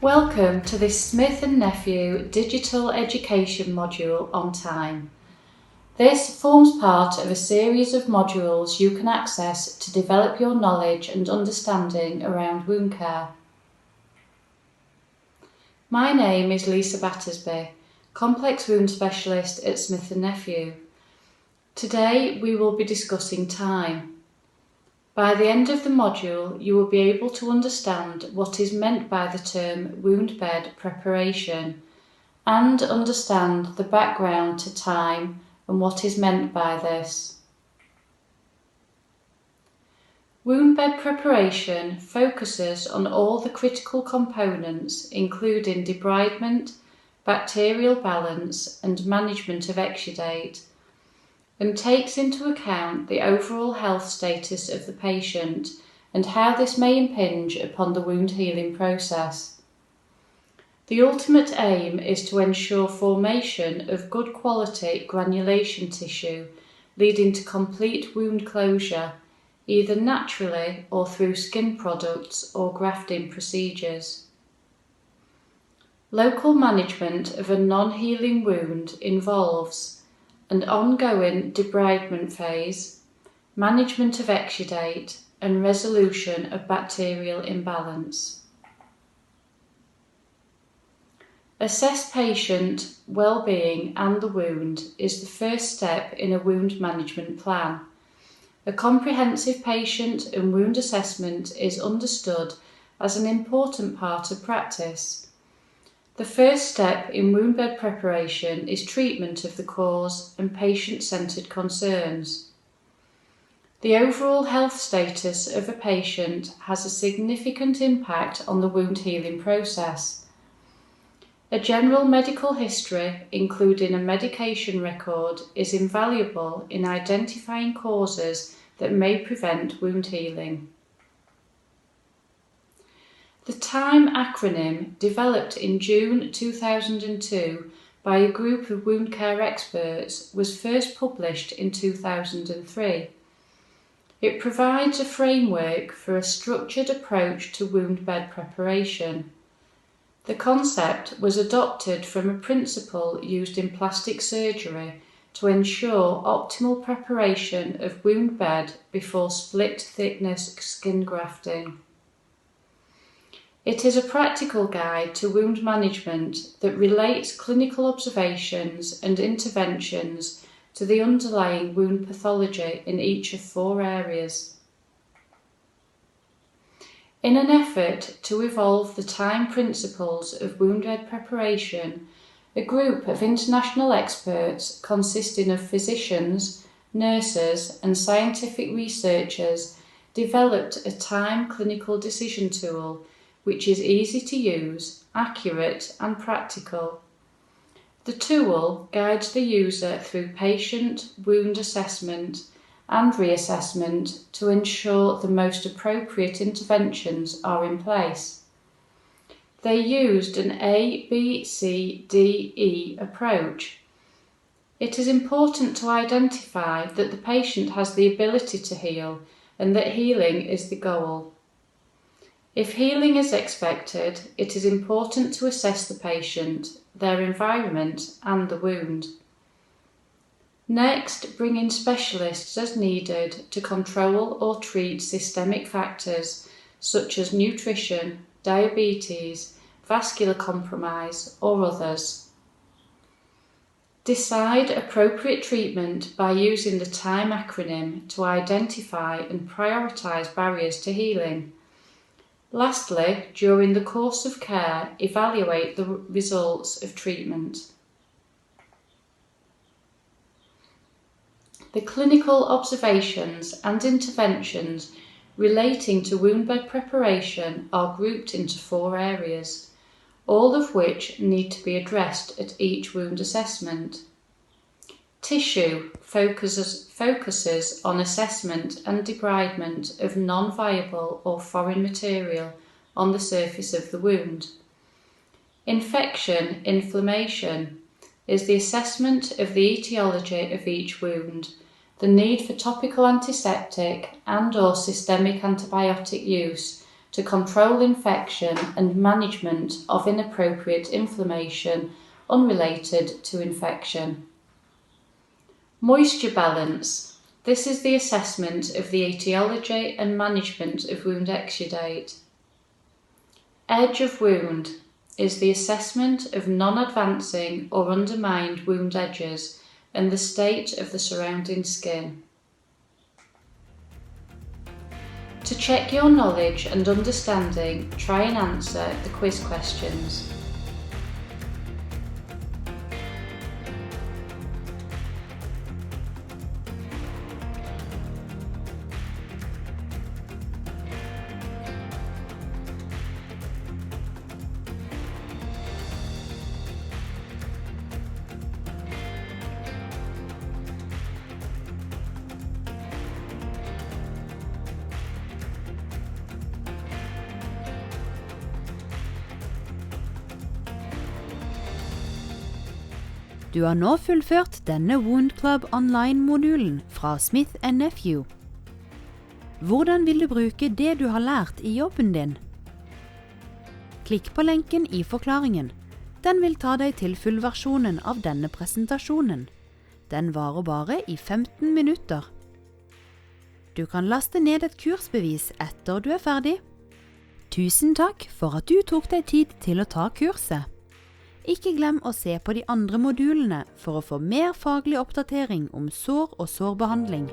Welcome to this Smith+Nephew digital education module on time. This forms part of a series of modules you can access to develop your knowledge and understanding around wound care. My name is Lisa Battersby, Complex Wound Specialist at Smith+Nephew. Today we will be discussing time. By the end of the module, you will be able to understand what is meant by the term wound bed preparation and understand the background to time and what is meant by this. Wound bed preparation focuses on all the critical components, including debridement, bacterial balance and management of exudate, and takes into account the overall health status of the patient and how this may impinge upon the wound healing process. The ultimate aim is to ensure formation of good quality granulation tissue leading to complete wound closure, either naturally or through skin products or grafting procedures. Local management of a non-healing wound involves an ongoing debridement phase, management of exudate, and resolution of bacterial imbalance. Assess patient well-being and the wound is the first step in a wound management plan. A comprehensive patient and wound assessment is understood as an important part of practice. The first step in wound bed preparation is treatment of the cause and patient-centered concerns. The overall health status of a patient has a significant impact on the wound healing process. A general medical history, including a medication record, is invaluable in identifying causes that may prevent wound healing. The T.I.M.E acronym, developed in June 2002 by a group of wound care experts, was first published in 2003. It provides a framework for a structured approach to wound bed preparation. The concept was adopted from a principle used in plastic surgery to ensure optimal preparation of wound bed before split-thickness skin grafting. It is a practical guide to wound management that relates clinical observations and interventions to the underlying wound pathology in each of 4 areas. In an effort to evolve the T.I.M.E principles of wound bed preparation, a group of international experts consisting of physicians, nurses and scientific researchers developed a T.I.M.E clinical decision tool which is easy to use, accurate and practical. The tool guides the user through patient wound assessment and reassessment to ensure the most appropriate interventions are in place. They used an A, B, C, D, E approach. It is important to identify that the patient has the ability to heal and that healing is the goal. If healing is expected, it is important to assess the patient, their environment and the wound. Next, bring in specialists as needed to control or treat systemic factors such as nutrition, diabetes, vascular compromise or others. Decide appropriate treatment by using the T.I.M.E acronym to identify and prioritise barriers to healing. Lastly, during the course of care, evaluate the results of treatment. The clinical observations and interventions relating to wound bed preparation are grouped into 4 areas, all of which need to be addressed at each wound assessment. Tissue focuses on assessment and debridement of non-viable or foreign material on the surface of the wound. Inflammation is the assessment of the etiology of each wound, the need for topical antiseptic and/or systemic antibiotic use to control infection and management of inappropriate inflammation unrelated to infection. Moisture balance. This is the assessment of the etiology and management of wound exudate. Edge of wound is the assessment of non-advancing or undermined wound edges and the state of the surrounding skin. To check your knowledge and understanding, try and answer the quiz questions. Du har nå fullført denne Wound Club online-modulen fra Smith+Nephew. Hvordan vil du bruke det du har lært i jobben din? Klikk på lenken i forklaringen. Den vil ta deg til fullversjonen av denne presentasjonen. Den varer bare i 15 minutter. Du kan laste ned et kursbevis etter du er ferdig. Tusen takk for at du tok deg tid til å ta kurset. Ikke glem å se på de andre modulene for å få mer faglig oppdatering om sår og sårbehandling.